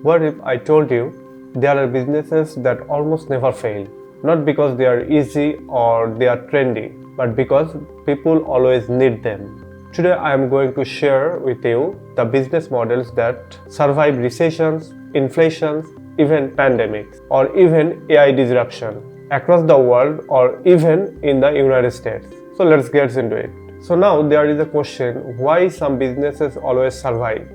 What if I told you there are businesses that almost never fail? Not because they are easy or they are trendy, but because people always need them. Today I am going to share with you the business models that survive recessions, inflations, even pandemics, or even AI disruption across the world or even in the United States. So let's get into it. So now there is a question, why some businesses always survive?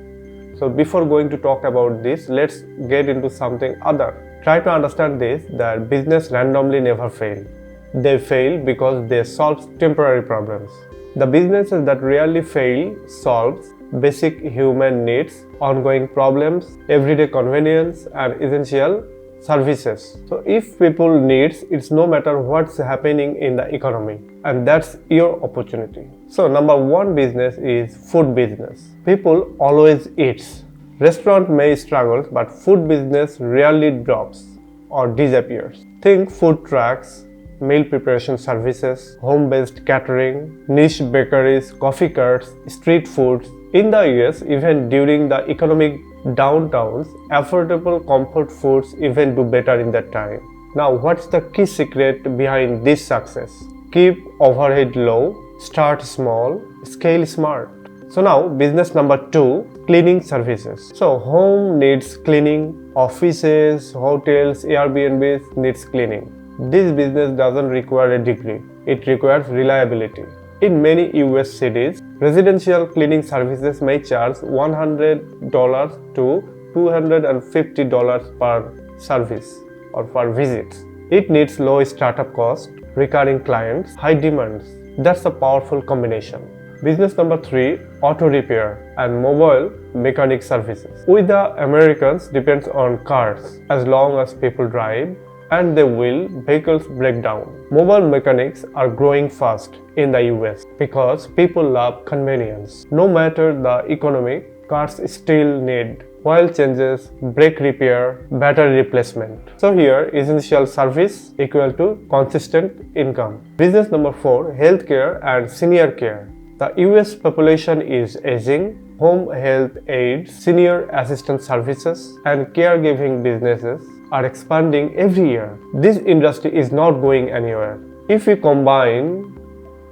So before going to talk about this, let's get into something other. Try to understand this, that business randomly never fail. They fail because they solve temporary problems. The businesses that really fail solves basic human needs, ongoing problems, everyday convenience and essential services. So if people needs, it's no matter what's happening in the economy, and that's your opportunity. So number one business is food business. People always eats. Restaurant may struggle, but food business rarely drops or disappears. Think food trucks, meal preparation services, home-based catering, niche bakeries, coffee carts, street foods. In the US, even during the economic downtowns, affordable comfort foods even do better in that time. Now, what's the key secret behind this success? Keep overhead low, start small, scale smart. So now, business number two, cleaning services. So home needs cleaning, offices, hotels, Airbnbs needs cleaning. This business doesn't require a degree, it requires reliability. In many US cities, residential cleaning services may charge $100 to $250 per service or per visit. It needs low startup cost, recurring clients, high demands. That's a powerful combination. Business number three, auto repair and mobile mechanic services. We the Americans depends on cars. As long as people drive and they will, vehicles break down. Mobile mechanics are growing fast in the US because people love convenience. No matter the economy, cars still need oil changes, brake repair, battery replacement. So here, essential service equal to consistent income. Business number four, healthcare and senior care. The US population is aging. Home health aides, senior assistant services, and caregiving businesses are expanding every year. This industry is not going anywhere. If we combine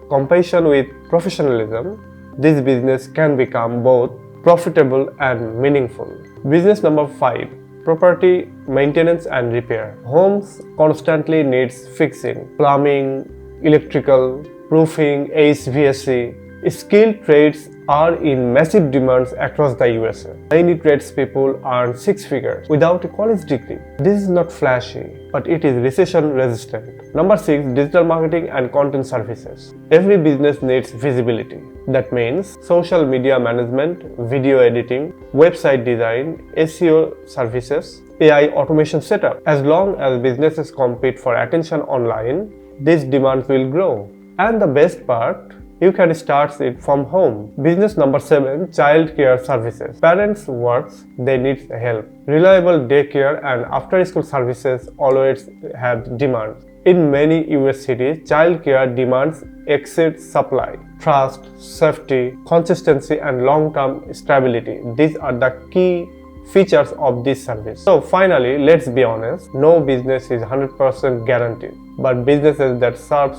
compassion with professionalism, this business can become both profitable and meaningful. Business number five, property maintenance and repair. Homes constantly needs fixing, plumbing, electrical, roofing, HVAC. Skilled trades are in massive demands across the USA. Many tradespeople earn six figures without a college degree. This is not flashy, but it is recession resistant. Number six, digital marketing and content services. Every business needs visibility. That means social media management, video editing, website design, SEO services, AI automation setup. As long as businesses compete for attention online, this demand will grow. And the best part, you can start it from home. Business number seven, child care services. Parents works, they need help. Reliable daycare and after-school services always have demand. In many US cities, child care demands exceed supply. Trust, safety, consistency, and long-term stability. These are the key features of this service. So finally, let's be honest, no business is 100% guaranteed. But businesses that serve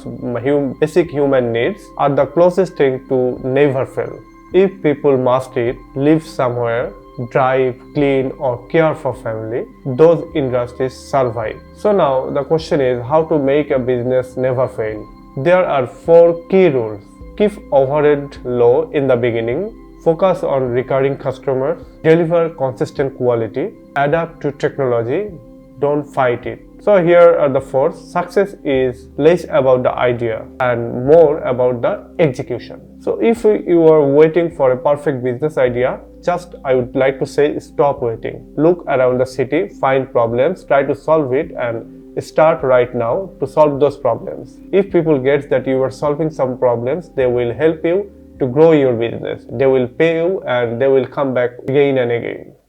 basic human needs are the closest thing to never fail. If people must eat, live somewhere, drive, clean or care for family, those industries survive. So now the question is how to make a business never fail. There are four key rules. Keep overhead low in the beginning. Focus on recurring customers, deliver consistent quality, adapt to technology, don't fight it. So here are the four. Success is less about the idea and more about the execution. So if you are waiting for a perfect business idea, I would like to say stop waiting. Look around the city, find problems, try to solve it and start right now to solve those problems. If people get that you are solving some problems, they will help you to grow your business. They will pay you and they will come back again and again.